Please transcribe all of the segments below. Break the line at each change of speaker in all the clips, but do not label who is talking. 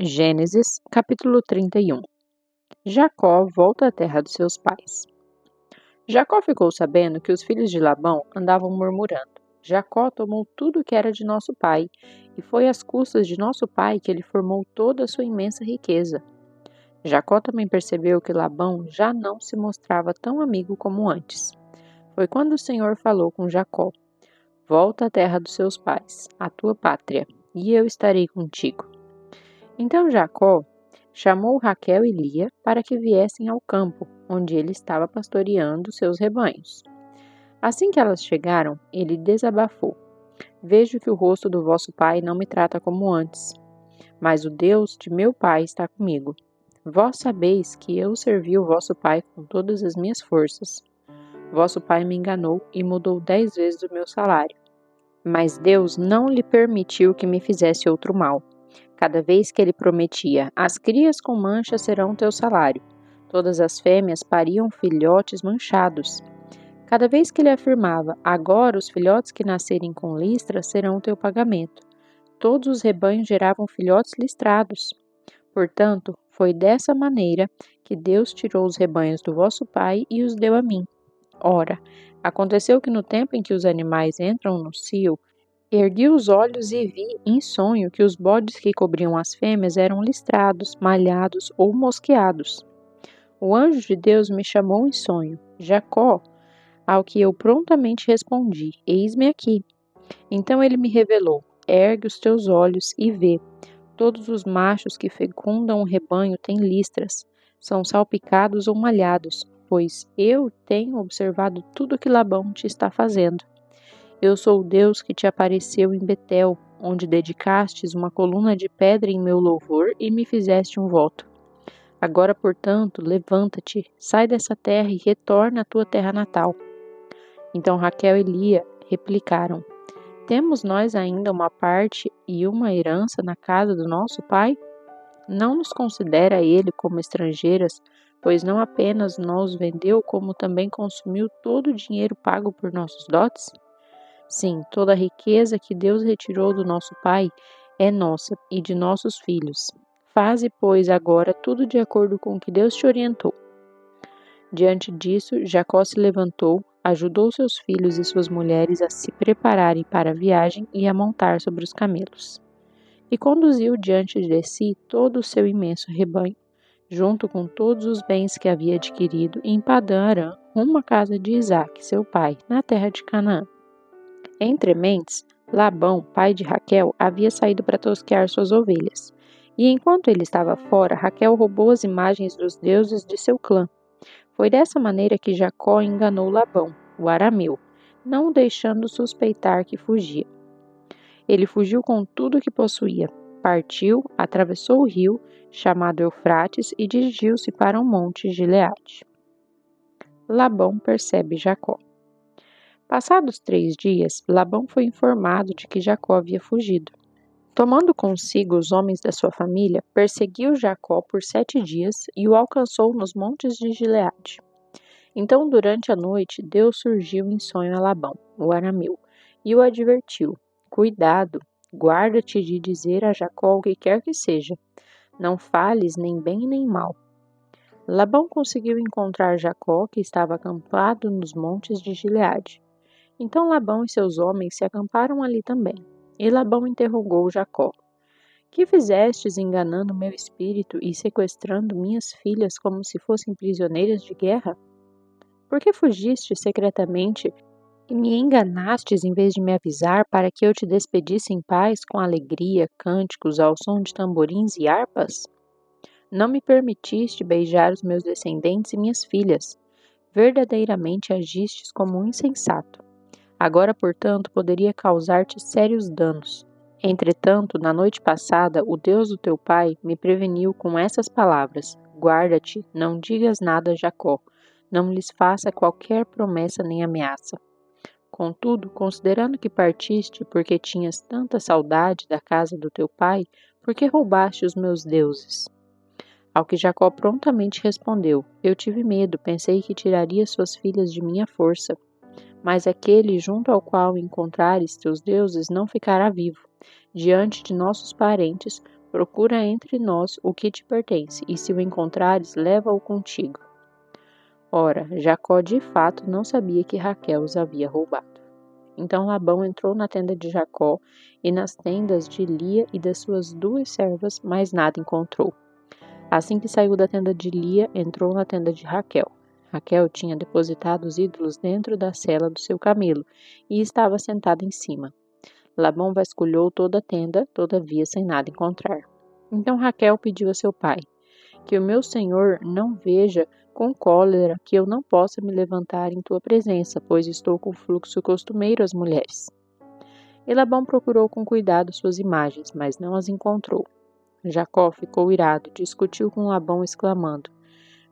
Gênesis, capítulo 31. Jacó volta à terra dos seus pais. Jacó ficou sabendo que os filhos de Labão andavam murmurando: Jacó tomou tudo que era de nosso pai, e foi às custas de nosso pai que ele formou toda a sua imensa riqueza. Jacó também percebeu que Labão já não se mostrava tão amigo como antes. Foi quando o Senhor falou com Jacó: Volta à terra dos seus pais, à tua pátria, e eu estarei contigo. Então Jacó chamou Raquel e Lia para que viessem ao campo, onde ele estava pastoreando seus rebanhos. Assim que elas chegaram, ele desabafou: Vejo que o rosto do vosso pai não me trata como antes, mas o Deus de meu pai está comigo. Vós sabeis que eu servi o vosso pai com todas as minhas forças. Vosso pai me enganou e mudou 10 vezes o meu salário. Mas Deus não lhe permitiu que me fizesse outro mal. Cada vez que ele prometia: As crias com manchas serão teu salário, todas as fêmeas pariam filhotes manchados. Cada vez que ele afirmava: Agora os filhotes que nascerem com listras serão teu pagamento, todos os rebanhos geravam filhotes listrados. Portanto, foi dessa maneira que Deus tirou os rebanhos do vosso pai e os deu a mim. Ora, aconteceu que no tempo em que os animais entram no cio, ergui os olhos e vi, em sonho, que os bodes que cobriam as fêmeas eram listrados, malhados ou mosqueados. O anjo de Deus me chamou em sonho: Jacó, ao que eu prontamente respondi: Eis-me aqui. Então ele me revelou: Ergue os teus olhos e vê. Todos os machos que fecundam o rebanho têm listras, são salpicados ou malhados, pois eu tenho observado tudo que Labão te está fazendo. Eu sou o Deus que te apareceu em Betel, onde dedicastes uma coluna de pedra em meu louvor e me fizeste um voto. Agora, portanto, levanta-te, sai dessa terra e retorna à tua terra natal. Então Raquel e Lia replicaram: Temos nós ainda uma parte e uma herança na casa do nosso pai? Não nos considera ele como estrangeiras, pois não apenas nos vendeu, como também consumiu todo o dinheiro pago por nossos dotes? Sim, toda a riqueza que Deus retirou do nosso pai é nossa e de nossos filhos. Faze, pois, agora tudo de acordo com o que Deus te orientou. Diante disso, Jacó se levantou, ajudou seus filhos e suas mulheres a se prepararem para a viagem e a montar sobre os camelos. E conduziu diante de si todo o seu imenso rebanho, junto com todos os bens que havia adquirido em Padã-Arã, rumo à casa de Isaque, seu pai, na terra de Canaã. Entre mentes, Labão, pai de Raquel, havia saído para tosquear suas ovelhas. E enquanto ele estava fora, Raquel roubou as imagens dos deuses de seu clã. Foi dessa maneira que Jacó enganou Labão, o arameu, não o deixando suspeitar que fugia. Ele fugiu com tudo o que possuía. Partiu, atravessou o rio, chamado Eufrates, e dirigiu-se para um monte Gileade. Labão percebe Jacó. Passados 3 dias, Labão foi informado de que Jacó havia fugido. Tomando consigo os homens da sua família, perseguiu Jacó por 7 dias e o alcançou nos montes de Gileade. Então, durante a noite, Deus surgiu em sonho a Labão, o arameu, e o advertiu: Cuidado, guarda-te de dizer a Jacó o que quer que seja. Não fales nem bem nem mal. Labão conseguiu encontrar Jacó, que estava acampado nos montes de Gileade. Então Labão e seus homens se acamparam ali também. E Labão interrogou Jacó: Que fizestes enganando meu espírito e sequestrando minhas filhas como se fossem prisioneiras de guerra? Por que fugiste secretamente e me enganastes em vez de me avisar para que eu te despedisse em paz com alegria, cânticos ao som de tamborins e harpas? Não me permitiste beijar os meus descendentes e minhas filhas. Verdadeiramente agistes como um insensato. Agora, portanto, poderia causar-te sérios danos. Entretanto, na noite passada, o Deus do teu pai me preveniu com essas palavras: Guarda-te, não digas nada a Jacó, não lhes faça qualquer promessa nem ameaça. Contudo, considerando que partiste porque tinhas tanta saudade da casa do teu pai, por que roubaste os meus deuses? Ao que Jacó prontamente respondeu: Eu tive medo, pensei que tiraria suas filhas de minha força. Mas aquele junto ao qual encontrares teus deuses não ficará vivo. Diante de nossos parentes, procura entre nós o que te pertence, e se o encontrares, leva-o contigo. Ora, Jacó de fato não sabia que Raquel os havia roubado. Então Labão entrou na tenda de Jacó e nas tendas de Lia e das suas 2 servas, mas nada encontrou. Assim que saiu da tenda de Lia, entrou na tenda de Raquel. Raquel tinha depositado os ídolos dentro da sela do seu camelo e estava sentada em cima. Labão vasculhou toda a tenda, todavia sem nada encontrar. Então Raquel pediu a seu pai: que o meu senhor não veja com cólera que eu não possa me levantar em tua presença, pois estou com fluxo costumeiro às mulheres. E Labão procurou com cuidado suas imagens, mas não as encontrou. Jacó ficou irado, discutiu com Labão, exclamando: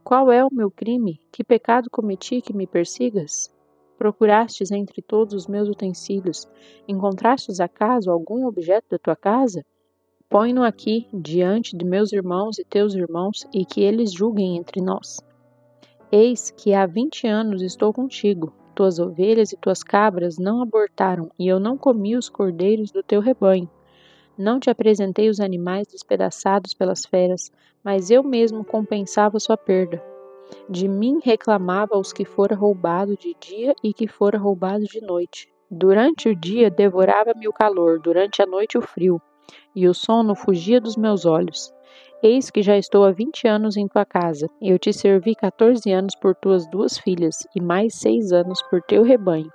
Qual é o meu crime? Que pecado cometi que me persigas? Procurastes entre todos os meus utensílios, encontrastes acaso algum objeto da tua casa? Põe-no aqui, diante de meus irmãos e teus irmãos, e que eles julguem entre nós. Eis que há 20 anos estou contigo. Tuas ovelhas e tuas cabras não abortaram, e eu não comi os cordeiros do teu rebanho. Não te apresentei os animais despedaçados pelas feras, mas eu mesmo compensava sua perda. De mim reclamava os que fora roubado de dia e que fora roubado de noite. Durante o dia devorava-me o calor, durante a noite o frio, e o sono fugia dos meus olhos. Eis que já estou há 20 anos em tua casa. Eu te servi 14 anos por tuas 2 filhas, e mais 6 anos por teu rebanho,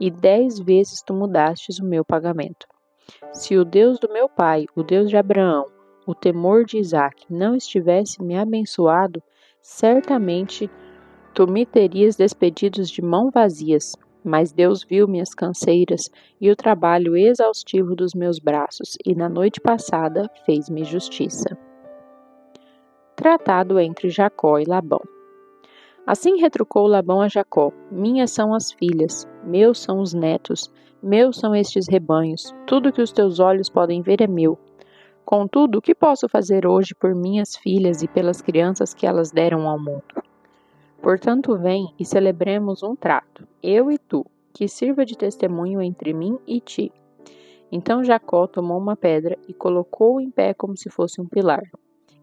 e 10 vezes tu mudastes o meu pagamento. Se o Deus do meu pai, o Deus de Abraão, o temor de Isaque, não estivesse me abençoado, certamente tu me terias despedidos de mãos vazias. Mas Deus viu minhas canseiras e o trabalho exaustivo dos meus braços, e na noite passada fez-me justiça. Tratado entre Jacó e Labão. Assim retrucou Labão a Jacó: Minhas são as filhas, meus são os netos, meus são estes rebanhos, tudo que os teus olhos podem ver é meu. Contudo, o que posso fazer hoje por minhas filhas e pelas crianças que elas deram ao mundo? Portanto, vem e celebremos um trato, eu e tu, que sirva de testemunho entre mim e ti. Então Jacó tomou uma pedra e colocou-o em pé como se fosse um pilar.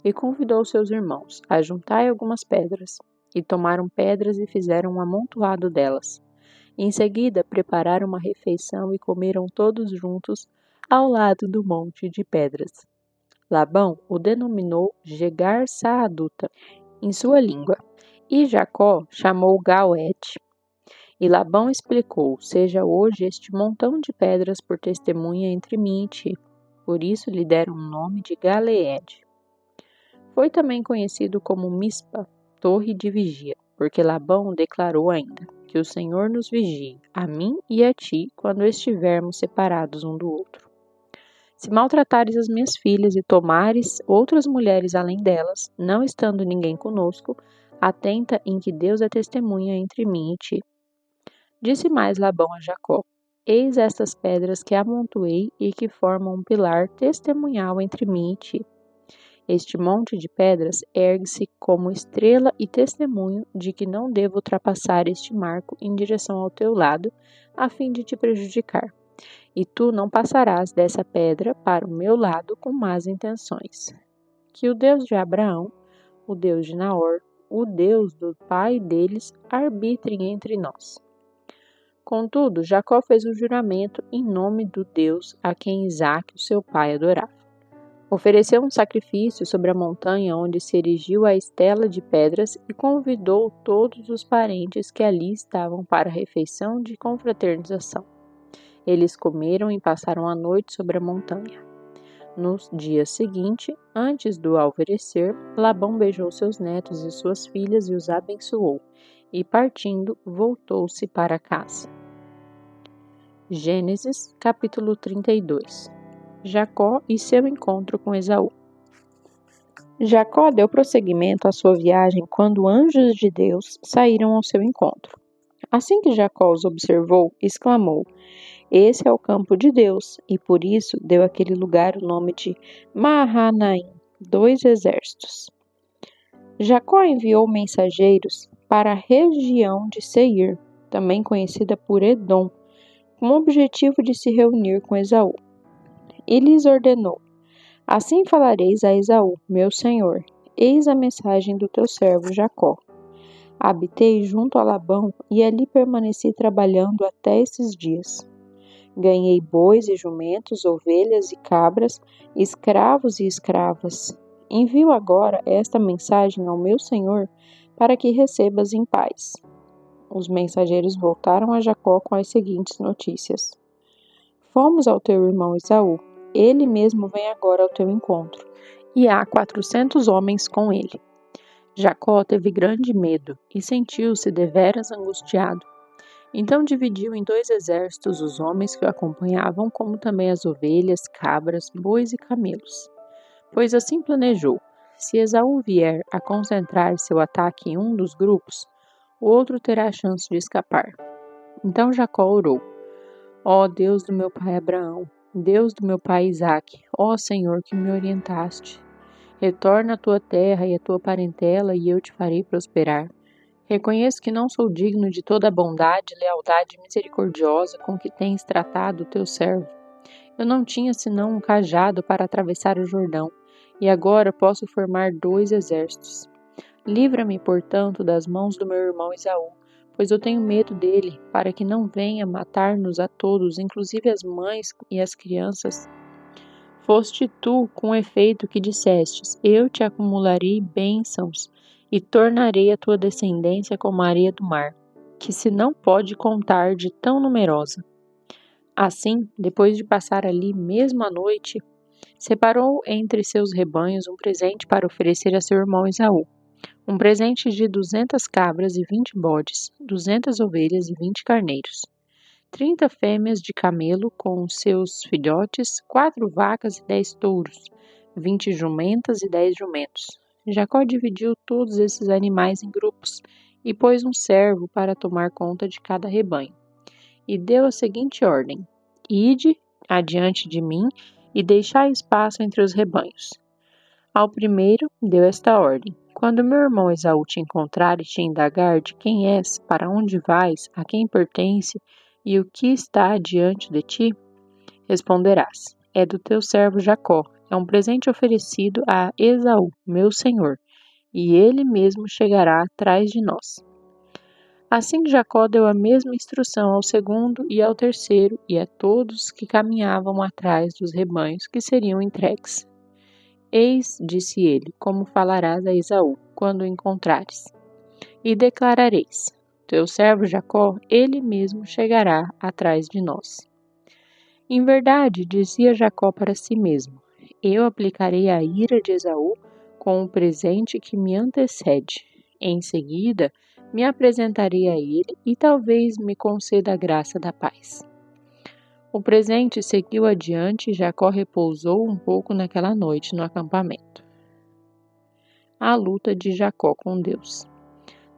E convidou seus irmãos: Ajuntai algumas pedras. E tomaram pedras e fizeram um amontoado delas. Em seguida, prepararam uma refeição e comeram todos juntos ao lado do monte de pedras. Labão o denominou Jegar-Saaduta em sua língua, e Jacó chamou Gal-ed. E Labão explicou: Seja hoje este montão de pedras por testemunha entre mim e ti. Por isso lhe deram o nome de Galeed. Foi também conhecido como Mispa, torre de vigia, porque Labão declarou ainda: Que o Senhor nos vigie, a mim e a ti, quando estivermos separados um do outro. Se maltratares as minhas filhas e tomares outras mulheres além delas, não estando ninguém conosco, atenta em que Deus é testemunha entre mim e ti. Disse mais Labão a Jacó: Eis estas pedras que amontoei e que formam um pilar testemunhal entre mim e ti. Este monte de pedras ergue-se como estrela e testemunho de que não devo ultrapassar este marco em direção ao teu lado, a fim de te prejudicar. E tu não passarás dessa pedra para o meu lado com más intenções. Que o Deus de Abraão, o Deus de Naor, o Deus do pai deles, arbitrem entre nós. Contudo, Jacó fez um juramento em nome do Deus a quem Isaque, o seu pai, adorava. Ofereceu um sacrifício sobre a montanha onde se erigiu a estela de pedras e convidou todos os parentes que ali estavam para a refeição de confraternização. Eles comeram e passaram a noite sobre a montanha. No dia seguinte, antes do alvorecer, Labão beijou seus netos e suas filhas e os abençoou, e partindo, voltou-se para casa. Gênesis, capítulo 32. Jacó e seu encontro com Esaú. Jacó deu prosseguimento à sua viagem quando anjos de Deus saíram ao seu encontro. Assim que Jacó os observou, exclamou: Esse é o campo de Deus, e por isso deu àquele lugar o nome de Mahanaim, 2 exércitos. Jacó enviou mensageiros para a região de Seir, também conhecida por Edom, com o objetivo de se reunir com Esaú. E lhes ordenou: Assim falareis a Esaú, meu senhor: eis a mensagem do teu servo Jacó. Habitei junto a Labão e ali permaneci trabalhando até esses dias. Ganhei bois e jumentos, ovelhas e cabras, escravos e escravas. Envio agora esta mensagem ao meu senhor para que recebas em paz. Os mensageiros voltaram a Jacó com as seguintes notícias: Fomos ao teu irmão Esaú. Ele mesmo vem agora ao teu encontro, e há 400 homens com ele. Jacó teve grande medo e sentiu-se deveras angustiado. Então dividiu em 2 exércitos os homens que o acompanhavam, como também as ovelhas, cabras, bois e camelos. Pois assim planejou: se Esaú vier a concentrar seu ataque em um dos grupos, o outro terá a chance de escapar. Então Jacó orou: Ó Deus do meu pai Abraão, Deus do meu pai Isaque, ó Senhor que me orientaste, retorna à tua terra e à tua parentela, e eu te farei prosperar. Reconheço que não sou digno de toda a bondade, lealdade misericordiosa com que tens tratado o teu servo. Eu não tinha senão um cajado para atravessar o Jordão, e agora posso formar 2 exércitos. Livra-me, portanto, das mãos do meu irmão Esaú, pois eu tenho medo dele, para que não venha matar-nos a todos, inclusive as mães e as crianças. Foste tu, com efeito, que dissestes: eu te acumularei bênçãos, e tornarei a tua descendência como a areia do mar, que se não pode contar de tão numerosa. Assim, depois de passar ali mesmo a noite, separou entre seus rebanhos um presente para oferecer a seu irmão Esaú. Um presente de 200 cabras e 20 bodes, 200 ovelhas e 20 carneiros, 30 fêmeas de camelo com seus filhotes, 4 vacas e 10 touros, 20 jumentas e 10 jumentos. Jacó dividiu todos esses animais em grupos e pôs um servo para tomar conta de cada rebanho. E deu a seguinte ordem: Ide adiante de mim e deixai espaço entre os rebanhos. Ao primeiro deu esta ordem: Quando meu irmão Esaú te encontrar e te indagar de quem és, para onde vais, a quem pertence e o que está diante de ti, responderás: É do teu servo Jacó. É um presente oferecido a Esaú, meu senhor, e ele mesmo chegará atrás de nós. Assim Jacó deu a mesma instrução ao segundo e ao terceiro e a todos que caminhavam atrás dos rebanhos que seriam entregues. Eis, disse ele, como falarás a Esaú, quando o encontrares. E declarareis: Teu servo Jacó, ele mesmo chegará atrás de nós. Em verdade, dizia Jacó para si mesmo: Eu aplicarei a ira de Esaú com o presente que me antecede. Em seguida, me apresentarei a ele e talvez me conceda a graça da paz. O presente seguiu adiante e Jacó repousou um pouco naquela noite no acampamento. A luta de Jacó com Deus.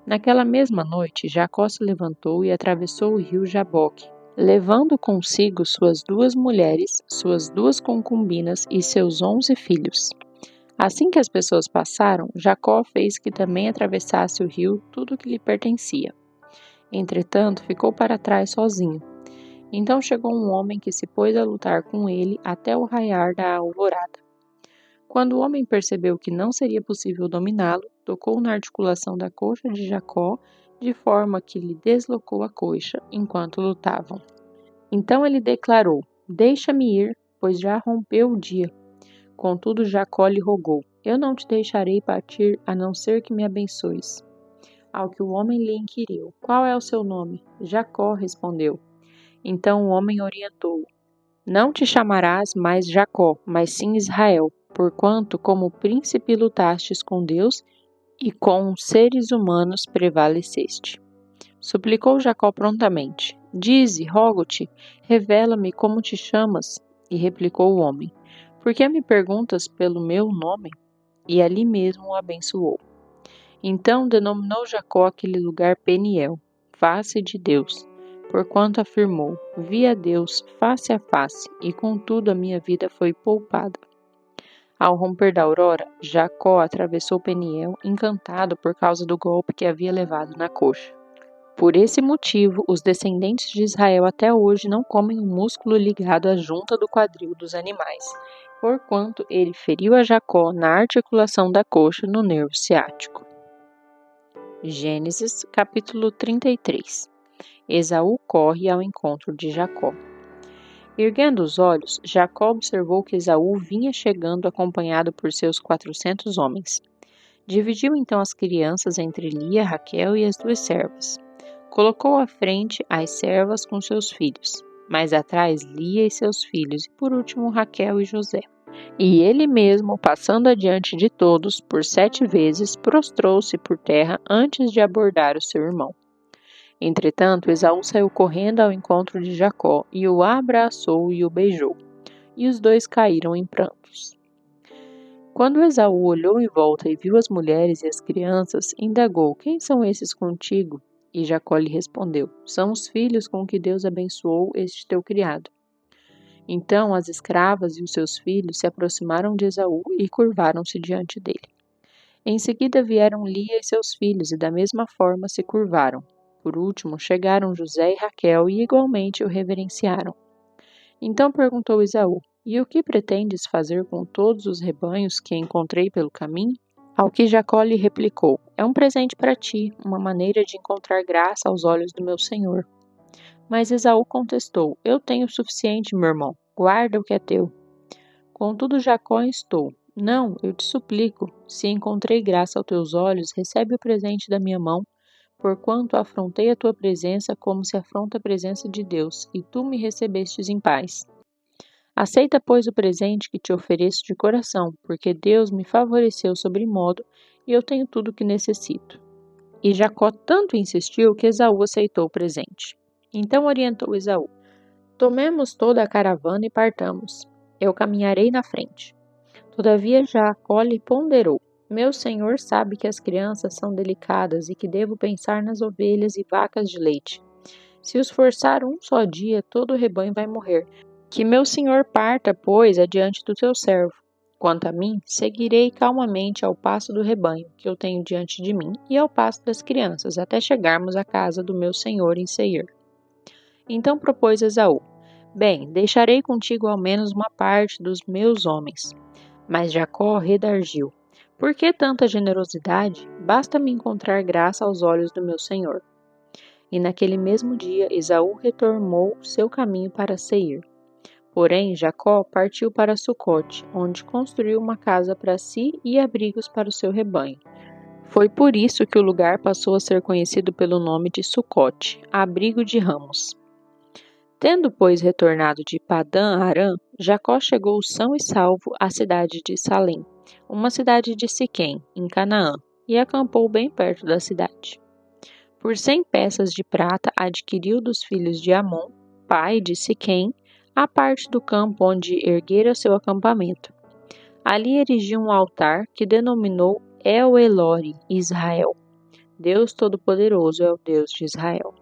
Naquela mesma noite, Jacó se levantou e atravessou o rio Jaboque, levando consigo suas 2 mulheres, suas 2 concubinas e seus 11 filhos. Assim que as pessoas passaram, Jacó fez que também atravessasse o rio tudo o que lhe pertencia. Entretanto, ficou para trás sozinho. Então chegou um homem que se pôs a lutar com ele até o raiar da alvorada. Quando o homem percebeu que não seria possível dominá-lo, tocou na articulação da coxa de Jacó, de forma que lhe deslocou a coxa enquanto lutavam. Então ele declarou: Deixa-me ir, pois já rompeu o dia. Contudo Jacó lhe rogou: Eu não te deixarei partir, a não ser que me abençoes. Ao que o homem lhe inquiriu: Qual é o seu nome? Jacó respondeu. Então o homem orientou-o: Não te chamarás mais Jacó, mas sim Israel, porquanto como príncipe lutastes com Deus e com os seres humanos prevaleceste. Suplicou Jacó prontamente: Dize, rogo-te, revela-me como te chamas. E replicou o homem: Por que me perguntas pelo meu nome? E ali mesmo o abençoou. Então denominou Jacó aquele lugar Peniel, face de Deus, porquanto afirmou: Vi a Deus face a face, e contudo a minha vida foi poupada. Ao romper da aurora, Jacó atravessou Peniel, encantado por causa do golpe que havia levado na coxa. Por esse motivo, os descendentes de Israel até hoje não comem o músculo ligado à junta do quadril dos animais. porquanto ele feriu a Jacó na articulação da coxa no nervo ciático. Gênesis capítulo 33. Esaú corre ao encontro de Jacó. Erguendo os olhos, Jacó observou que Esaú vinha chegando acompanhado por seus 400 homens. Dividiu então as crianças entre Lia, Raquel e as 2 servas. Colocou à frente as servas com seus filhos, mais atrás Lia e seus filhos, e por último Raquel e José. E ele mesmo, passando adiante de todos, por 7 vezes, prostrou-se por terra antes de abordar o seu irmão. Entretanto, Esaú saiu correndo ao encontro de Jacó, e o abraçou e o beijou. E os 2 caíram em prantos. Quando Esaú olhou em volta e viu as mulheres e as crianças, indagou: Quem são esses contigo? E Jacó lhe respondeu: São os filhos com que Deus abençoou este teu criado. Então as escravas e os seus filhos se aproximaram de Esaú e curvaram-se diante dele. Em seguida vieram Lia e seus filhos e da mesma forma se curvaram. Por último chegaram José e Raquel e igualmente o reverenciaram. Então perguntou Esaú: E o que pretendes fazer com todos os rebanhos que encontrei pelo caminho? Ao que Jacó lhe replicou: É um presente para ti, uma maneira de encontrar graça aos olhos do meu senhor. Mas Esaú contestou: Eu tenho o suficiente, meu irmão, guarda o que é teu. Contudo Jacó instou: Não, eu te suplico, se encontrei graça aos teus olhos, recebe o presente da minha mão, porquanto afrontei a tua presença como se afronta a presença de Deus, e tu me recebestes em paz. Aceita, pois, o presente que te ofereço de coração, porque Deus me favoreceu sobremodo, e eu tenho tudo o que necessito. E Jacó tanto insistiu que Esaú aceitou o presente. Então orientou Esaú: Tomemos toda a caravana e partamos. Eu caminharei na frente. Todavia Jacó lhe ponderou: Meu senhor sabe que as crianças são delicadas e que devo pensar nas ovelhas e vacas de leite. Se os forçar um só dia, todo o rebanho vai morrer. Que meu senhor parta, pois, adiante do teu servo. Quanto a mim, seguirei calmamente ao passo do rebanho que eu tenho diante de mim e ao passo das crianças, até chegarmos à casa do meu senhor em Seir. Então propôs Esaú: Bem, deixarei contigo ao menos uma parte dos meus homens. Mas Jacó redarguiu: Por que tanta generosidade? Basta-me encontrar graça aos olhos do meu senhor. E naquele mesmo dia Esaú retomou seu caminho para Seir. Porém, Jacó partiu para Sucote, onde construiu uma casa para si e abrigos para o seu rebanho. Foi por isso que o lugar passou a ser conhecido pelo nome de Sucote, abrigo de ramos. Tendo, pois, retornado de Padã-Arã, Jacó chegou são e salvo à cidade de Salém, uma cidade de Siquém, em Canaã, e acampou bem perto da cidade. Por 100 peças de prata adquiriu dos filhos de Amon, pai de Siquém, a parte do campo onde erguera seu acampamento. Ali erigiu um altar que denominou El-Eloi, Israel. Deus Todo-Poderoso é o Deus de Israel.